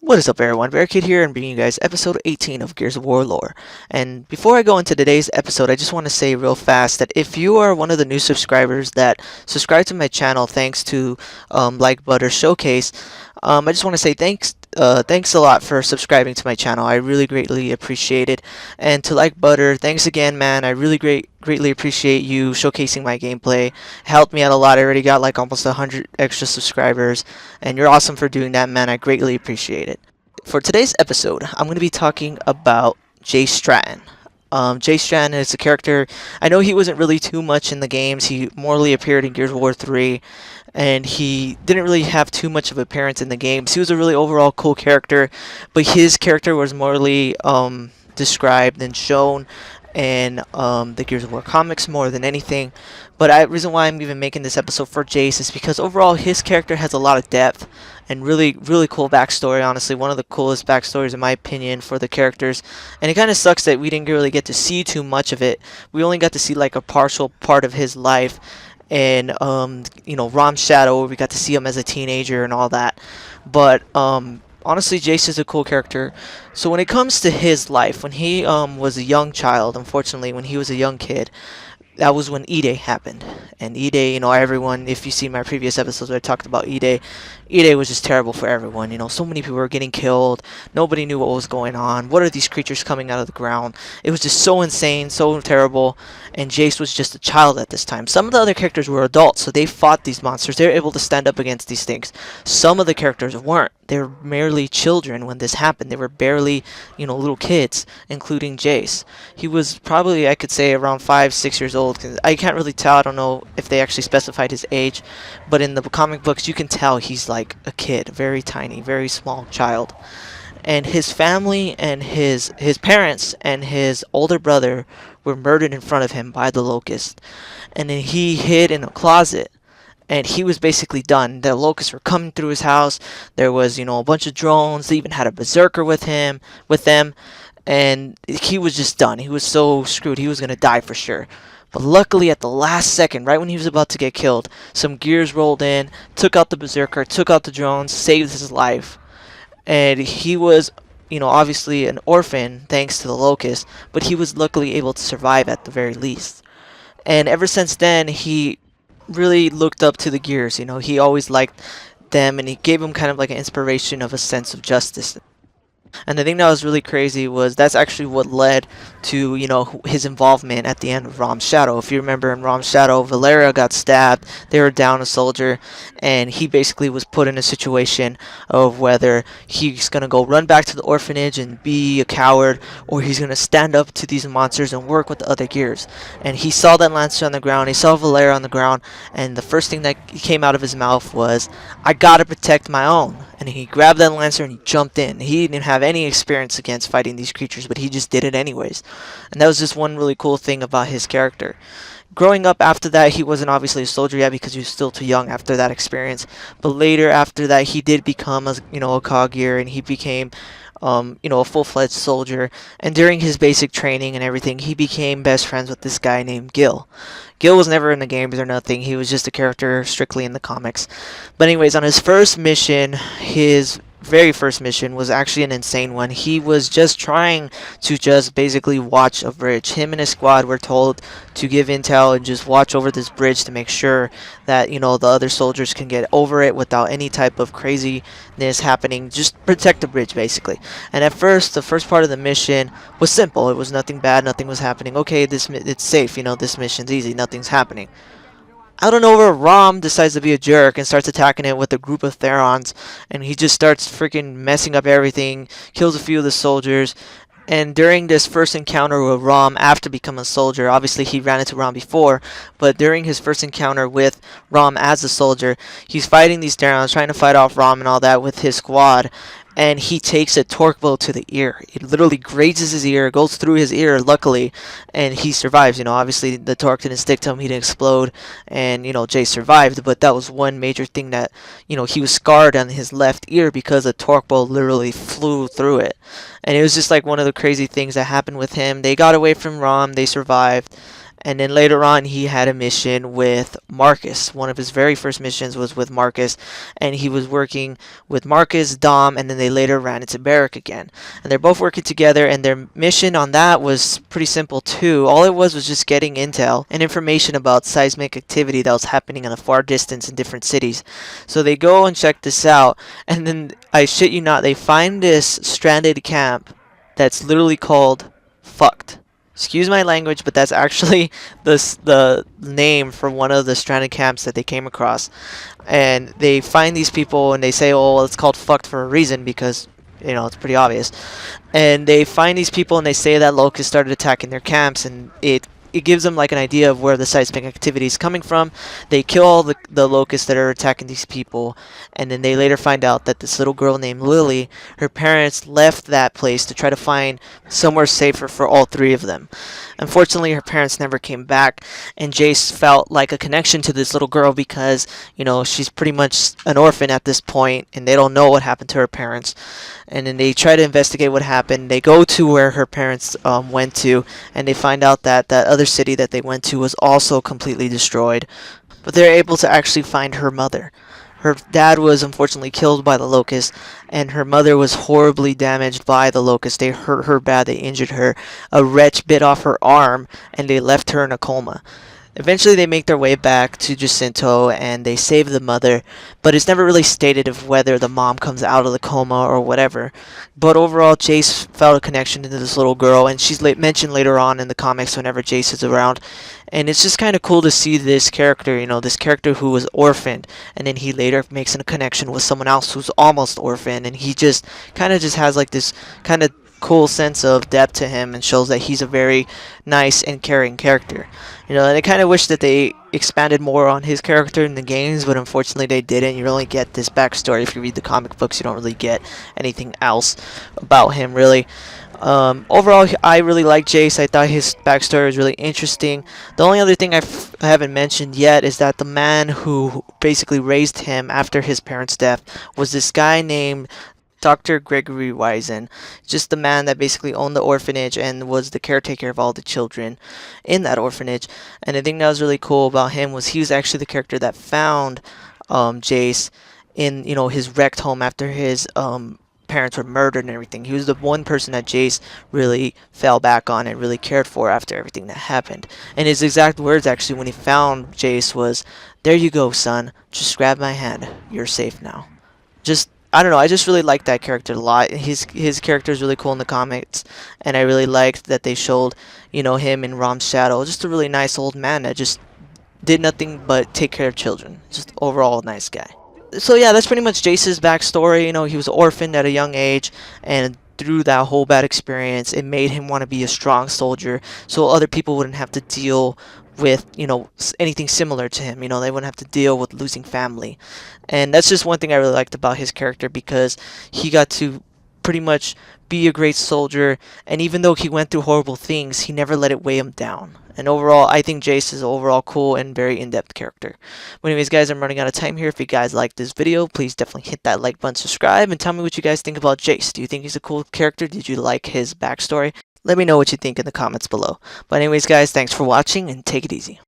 What is up, everyone? Barricade here and bringing you guys episode 18 of Gears of War lore. And before I go into today's episode, I just want to say real fast that if you are one of the new subscribers that subscribe to my channel thanks to Like Butter Showcase, I just want to say thanks a lot for subscribing to my channel. I really greatly appreciate it. And to Like Butter, thanks again, man. I really greatly appreciate you showcasing my gameplay. It helped me out a lot. I already got like almost 100 extra subscribers, and you're awesome for doing that, man. I greatly appreciate it. For today's episode, I'm going to be talking about Jace Stratton. Jace Stratton is a character. I know he wasn't really too much in the games. He morely appeared in Gears of War 3, and he didn't really have too much of appearance in the games. He was a really overall cool character, but his character was morely described and shown in the Gears of War comics more than anything. But the reason why I'm even making this episode for Jace is because overall his character has a lot of depth and really cool backstory. Honestly, one of the coolest backstories in my opinion for the characters. And it kind of sucks that we didn't really get to see too much of it. We only got to see like a partial part of his life. And Rom's Shadow, we got to see him as a teenager and all that. But honestly, Jace is a cool character. So when it comes to his life, when he was a young child, unfortunately, when he was a young kid, that was when E-Day happened. And E-Day, everyone, if you see my previous episodes where I talked about E-Day, E-Day was just terrible for everyone. So many people were getting killed. Nobody knew what was going on. What are these creatures coming out of the ground? It was just so insane, so terrible. And Jace was just a child at this time. Some of the other characters were adults, so they fought these monsters. They were able to stand up against these things. Some of the characters weren't. They were merely children when this happened. They were barely, little kids, including Jace. He was probably, I could say, around 5, 6 years old. I can't really tell. I don't know if they actually specified his age. But in the comic books, you can tell he's like a kid. Very tiny, very small child. And his family and his parents and his older brother were murdered in front of him by the Locust. And then he hid in a closet. And he was basically done. The locusts were coming through his house. There was, a bunch of drones. They even had a berserker with them. And he was just done. He was so screwed. He was going to die for sure. But luckily, at the last second, right when he was about to get killed, some gears rolled in, took out the berserker, took out the drones, saved his life. And he was, obviously an orphan thanks to the locust, but he was luckily able to survive at the very least. And ever since then, he really looked up to the Gears. He always liked them, and he gave them kind of like an inspiration of a sense of justice. And the thing that was really crazy was that's actually what led to, his involvement at the end of Rom's Shadow. If you remember in Rom's Shadow, Valeria got stabbed, they were down a soldier, and he basically was put in a situation of whether he's going to go run back to the orphanage and be a coward, or he's going to stand up to these monsters and work with the other Gears. And he saw that Lancer on the ground, he saw Valeria on the ground, and the first thing that came out of his mouth was, "I gotta protect my own." And he grabbed that Lancer and he jumped in. He didn't have any experience against fighting these creatures, but he just did it anyways. And that was just one really cool thing about his character. Growing up after that, he wasn't obviously a soldier yet because he was still too young after that experience. But later after that, he did become a cog gear, and he became a full-fledged soldier. And during his basic training and everything, he became best friends with this guy named Gil. Gil was never in the games or nothing. He was just a character strictly in the comics. But anyways, on his first mission, his very first mission was actually an insane one. He was just trying to just basically watch a bridge. Him and his squad were told to give intel and just watch over this bridge to make sure that, the other soldiers can get over it without any type of craziness happening. Just protect the bridge, basically. And at first, the first part of the mission was simple. It was nothing bad, nothing was happening. Okay, it's safe, this mission's easy, nothing's happening. Out of nowhere, Rom decides to be a jerk and starts attacking it with a group of Therons, and he just starts freaking messing up everything, kills a few of the soldiers. And during this first encounter with Rom after becoming a soldier, obviously he ran into Rom before, but during his first encounter with Rom as a soldier, he's fighting these Therons, trying to fight off Rom and all that with his squad. And he takes a torque bow to the ear. It literally grazes his ear, goes through his ear, luckily, and he survives. Obviously the torque didn't stick to him, he didn't explode, and, Jay survived, but that was one major thing that, he was scarred on his left ear because a torque bow literally flew through it. And it was just like one of the crazy things that happened with him. They got away from Rom, they survived, And then later on, he had a mission with Marcus. One of his very first missions was with Marcus, and he was working with Marcus, Dom, and then they later ran into Barrick again. And they're both working together, and their mission on that was pretty simple too. All it was just getting intel and information about seismic activity that was happening in a far distance in different cities. So they go and check this out, and then I shit you not, they find this stranded camp that's literally called Fucked. Excuse my language, but that's actually the name for one of the stranded camps that they came across. And they find these people and they say, oh, well, it's called Fucked for a reason because, you know, it's pretty obvious. And they find these people and they say that locusts started attacking their camps, and it gives them like an idea of where the seismic activity is coming from. They kill all the locusts that are attacking these people, and then they later find out that this little girl named Lily, her parents left that place to try to find somewhere safer for all three of them. Unfortunately, her parents never came back, and Jace felt like a connection to this little girl because, you know, she's pretty much an orphan at this point, and they don't know what happened to her parents. And then they try to investigate what happened. They go to where her parents went to, and they find out that that other city that they went to was also completely destroyed. But they're able to actually find her mother. Her dad was unfortunately killed by the locust, and her mother was horribly damaged by the locust. They hurt her bad, they injured her. A wretch bit off her arm, and they left her in a coma. Eventually, they make their way back to Jacinto and they save the mother, but it's never really stated of whether the mom comes out of the coma or whatever. But overall, Jace felt a connection to this little girl, and she's mentioned later on in the comics whenever Jace is around. And it's just kind of cool to see this character, you know, this character who was orphaned, and then he later makes a connection with someone else who's almost orphaned, and he just kind of just has like this kind of cool sense of depth to him and shows that he's a very nice and caring character. You know, and I kind of wish that they expanded more on his character in the games, but unfortunately they didn't. You only get this backstory. If you read the comic books, you don't really get anything else about him, really. Overall, I really like Jace. I thought his backstory was really interesting. The only other thing I haven't mentioned yet is that the man who basically raised him after his parents' death was this guy named Dr. Gregory Wisen, just the man that basically owned the orphanage and was the caretaker of all the children in that orphanage. And the thing that was really cool about him was he was actually the character that found Jace in, you know, his wrecked home after his parents were murdered and everything. He was the one person that Jace really fell back on and really cared for after everything that happened. And his exact words actually when he found Jace was, "There you go, son. Just grab my hand. You're safe now." Just I don't know, I just really like that character a lot. His character is really cool in the comics, and I really liked that they showed, you know, him in Rom's shadow. Just a really nice old man that just did nothing but take care of children. Just overall a nice guy. So yeah, that's pretty much Jace's backstory. You know, he was orphaned at a young age, and through that whole bad experience, it made him want to be a strong soldier, so other people wouldn't have to deal with, you know, anything similar to him. You know, they wouldn't have to deal with losing family. And that's just one thing I really liked about his character, because he got to pretty much be a great soldier, and even though he went through horrible things, he never let it weigh him down. And overall, I think Jace is an overall cool and very in-depth character. But anyways, guys, I'm running out of time here. If you guys liked this video, please definitely hit that like button, subscribe, and tell me what you guys think about Jace. Do you think he's a cool character? Did you like his backstory? Let me know what you think in the comments below. But anyways, guys, thanks for watching, and take it easy.